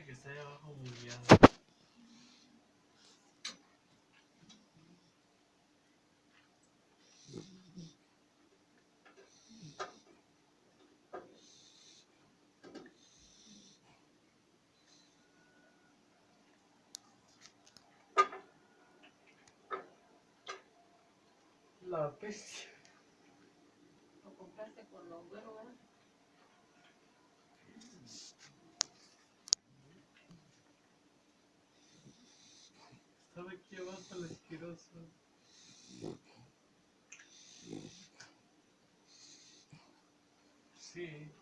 que está ahí abajo bugueado. La bestia. Lo compraste por lo bueno, ¿verdad? Estaba aquí abajo el asqueroso. Sí.